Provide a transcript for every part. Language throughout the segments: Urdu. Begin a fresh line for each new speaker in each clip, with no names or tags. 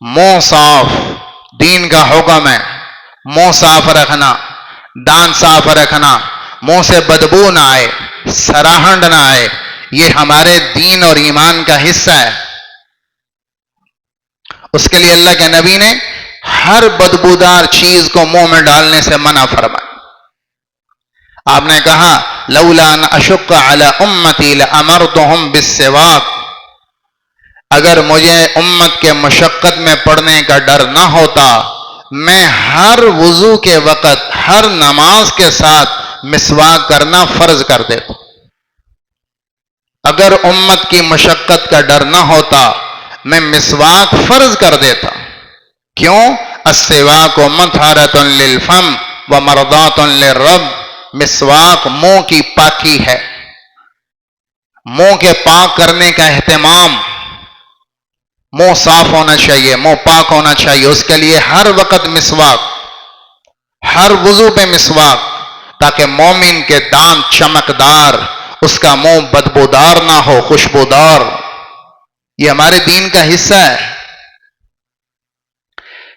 منہ صاف، دین کا حکم ہے منہ صاف رکھنا، دان صاف رکھنا، منہ سے بدبو نہ آئے، سراہنڈ نہ آئے، یہ ہمارے دین اور ایمان کا حصہ ہے۔ اس کے لیے اللہ کے نبی نے ہر بدبودار چیز کو منہ میں ڈالنے سے منع فرمایا۔ آپ نے کہا لولا ان اشق علی امتی لامرتهم بالسواک، اگر مجھے امت کے مشقت میں پڑنے کا ڈر نہ ہوتا میں ہر وضو کے وقت، ہر نماز کے ساتھ مسواک کرنا فرض کر دیتا۔ اگر امت کی مشقت کا ڈر نہ ہوتا میں مسواک فرض کر دیتا۔ کیوں؟ السواک مطہرۃ للفم ومرضات للرب، مسواک منہ کی پاکی ہے، منہ کے پاک کرنے کا اہتمام، منہ صاف ہونا چاہیے، منہ پاک ہونا چاہیے، اس کے لیے ہر وقت مسواک، ہر وضو پہ مسواک، تاکہ مومن کے دانت چمکدار، اس کا منہ بدبودار نہ ہو، خوشبودار۔ یہ ہمارے دین کا حصہ ہے۔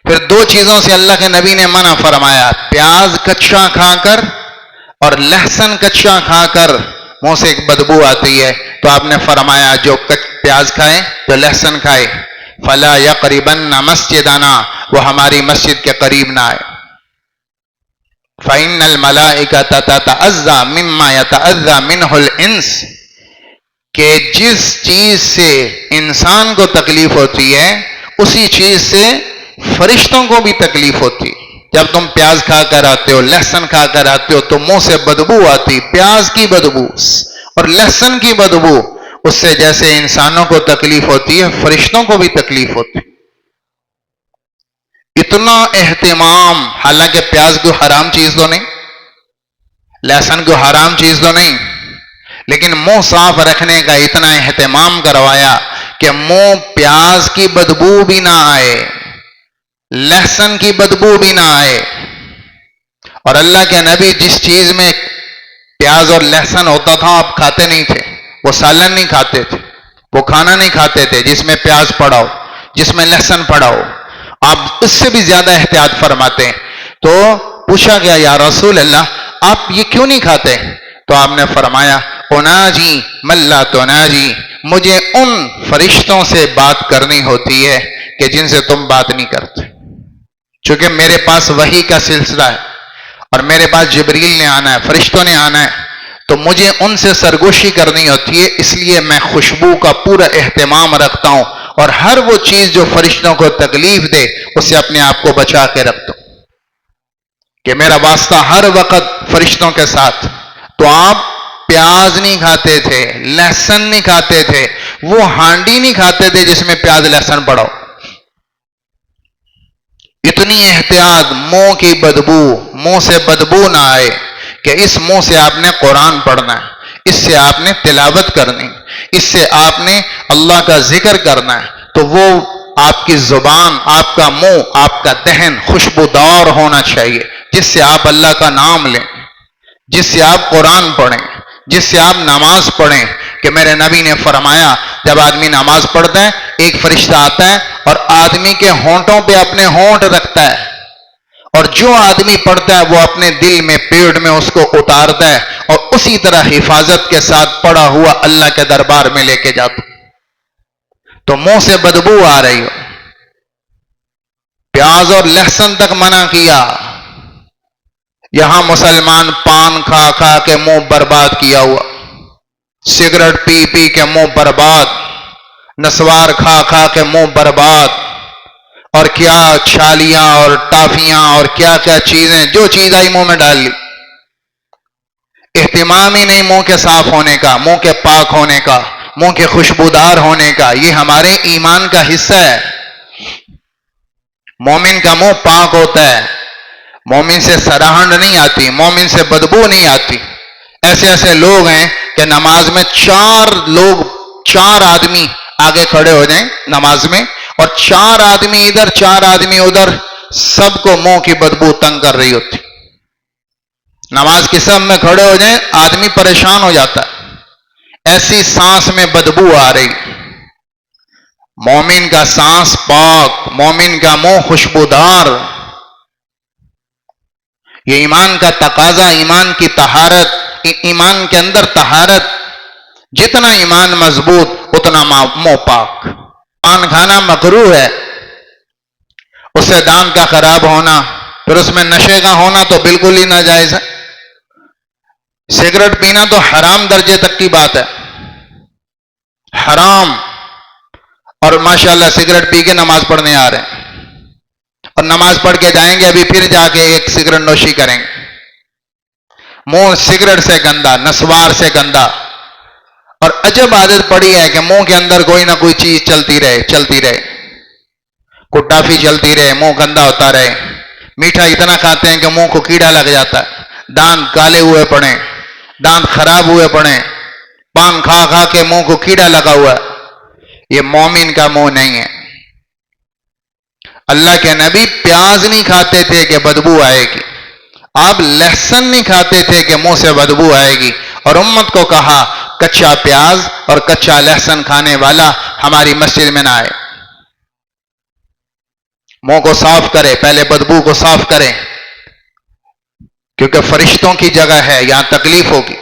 پھر دو چیزوں سے اللہ کے نبی نے منع فرمایا، پیاز کچا کھا کر اور لہسن کچا کھا کر منہ سے ایک بدبو آتی ہے، تو آپ نے فرمایا جو پیاز کھائے، جو لہسن کھائے، فلا یقربن مسجدنا، وہ ہماری مسجد کے قریب نہ آئے۔ فإن الملائکۃ تتأذی مما یتأذی منہ الانس، کہ جس چیز سے انسان کو تکلیف ہوتی ہے اسی چیز سے فرشتوں کو بھی تکلیف ہوتی۔ جب تم پیاز کھا کر آتے ہو، لہسن کھا کر آتے ہو تو منہ سے بدبو آتی، پیاز کی بدبو اور لہسن کی بدبو، اس سے جیسے انسانوں کو تکلیف ہوتی ہے فرشتوں کو بھی تکلیف ہوتی۔ اتنا اہتمام، حالانکہ پیاز کو حرام چیز تو نہیں، لہسن کو حرام چیز تو نہیں، لیکن منہ صاف رکھنے کا اتنا اہتمام کروایا کہ منہ پیاز کی بدبو بھی نہ آئے، لہسن کی بدبو بھی نہ آئے۔ اور اللہ کے نبی جس چیز میں پیاز اور لہسن ہوتا تھا آپ کھاتے نہیں تھے، وہ سالن نہیں کھاتے تھے، وہ کھانا نہیں کھاتے تھے جس میں پیاز پڑا ہو، جس میں لہسن پڑا ہو، آپ اس سے بھی زیادہ احتیاط فرماتے ہیں۔ تو پوچھا گیا یا رسول اللہ آپ یہ کیوں نہیں کھاتے؟ تو آپ نے فرمایا اناجی من لا تناجی، مجھے ان فرشتوں سے بات کرنی ہوتی ہے کہ جن سے تم بات نہیں کرتے، چونکہ میرے پاس وحی کا سلسلہ ہے اور میرے پاس جبریل نے آنا ہے، فرشتوں نے آنا ہے، تو مجھے ان سے سرگوشی کرنی ہوتی ہے، اس لیے میں خوشبو کا پورا اہتمام رکھتا ہوں اور ہر وہ چیز جو فرشتوں کو تکلیف دے اسے اپنے آپ کو بچا کے رکھتا ہوں کہ میرا واسطہ ہر وقت فرشتوں کے ساتھ۔ تو آپ پیاز نہیں کھاتے تھے، لہسن نہیں کھاتے تھے، وہ ہانڈی نہیں کھاتے تھے جس میں پیاز لہسن پڑا ہو۔ اتنی احتیاط، منہ کی بدبو، منہ سے بدبو نہ آئے، کہ اس منہ سے آپ نے قرآن پڑھنا ہے، اس سے آپ نے تلاوت کرنی، اس سے آپ نے اللہ کا ذکر کرنا ہے، تو وہ آپ کی زبان، آپ کا منہ، آپ کا دہن خوشبودار ہونا چاہیے، جس سے آپ اللہ کا نام لیں، جس سے آپ قرآن پڑھیں، جس سے آپ نماز پڑھیں۔ کہ میرے نبی نے فرمایا جب آدمی نماز پڑھتا ہے ایک فرشتہ آتا ہے اور آدمی کے ہونٹوں پہ اپنے ہونٹ رکھتا ہے، اور جو آدمی پڑھتا ہے وہ اپنے دل میں، پیٹ میں اس کو اتارتا ہے اور اسی طرح حفاظت کے ساتھ پڑھا ہوا اللہ کے دربار میں لے کے جاتا۔ تو منہ سے بدبو آ رہی ہو، پیاز اور لہسن تک منع کیا۔ یہاں مسلمان پان کھا کھا کے منہ برباد کیا ہوا، سگریٹ پی پی کے منہ برباد، نسوار کھا کھا کے منہ برباد، اور کیا چھالیاں اور ٹافیاں اور کیا کیا چیزیں، جو چیز آئی منہ میں ڈال لی۔ اہتمام ہی نہیں منہ کے صاف ہونے کا، منہ کے پاک ہونے کا، منہ کے خوشبودار ہونے کا۔ یہ ہمارے ایمان کا حصہ ہے۔ مومن کا منہ پاک ہوتا ہے، مومن سے سراہنڈ نہیں آتی، مومن سے بدبو نہیں آتی۔ ایسے ایسے لوگ ہیں کہ نماز میں چار آدمی آگے کھڑے ہو جائیں نماز میں، اور چار آدمی ادھر چار آدمی ادھر، سب کو منہ کی بدبو تنگ کر رہی ہوتی۔ نماز کی سب میں کھڑے ہو جائیں آدمی پریشان ہو جاتا ہے، ایسی سانس میں بدبو آ رہی۔ مومن کا سانس پاک، مومن کا منہ خوشبودار. یہ ایمان کا تقاضا، ایمان کی طہارت، ایمان کے اندر طہارت. جتنا ایمان مضبوط اتنا منہ پاک. پان کھانا مکروہ ہے، اس سے دانت کا خراب ہونا، پھر اس میں نشے کا ہونا تو بالکل ہی ناجائز ہے. سگریٹ پینا تو حرام درجے تک کی بات ہے، حرام. اور ماشاءاللہ سگریٹ پی کے نماز پڑھنے آ رہے ہیں، اور نماز پڑھ کے جائیں گے ابھی پھر جا کے ایک سگریٹ نوشی کریں گے. منہ سگریٹ سے گندا، نسوار سے گندا. اور عجب عادت پڑی ہے کہ منہ کے اندر کوئی نہ کوئی چیز چلتی رہے، کوئی ٹافی چلتی رہے، منہ گندا ہوتا رہے. میٹھا اتنا کھاتے ہیں کہ منہ کو کیڑا لگ جاتا ہے، دانت کالے ہوئے پڑے، دانت خراب ہوئے پڑے، پان کھا کھا کے منہ کو کیڑا لگا ہوا ہے. یہ مومن کا منہ نہیں ہے. اللہ کے نبی پیاز نہیں کھاتے تھے کہ بدبو آئے گی، آپ لہسن نہیں کھاتے تھے کہ منہ سے بدبو آئے گی. اور امت کو کہا کچا پیاز اور کچا لہسن کھانے والا ہماری مسجد میں نہ آئے. منہ کو صاف کرے، پہلے بدبو کو صاف کرے، کیونکہ فرشتوں کی جگہ ہے، یہاں تکلیف ہوگی.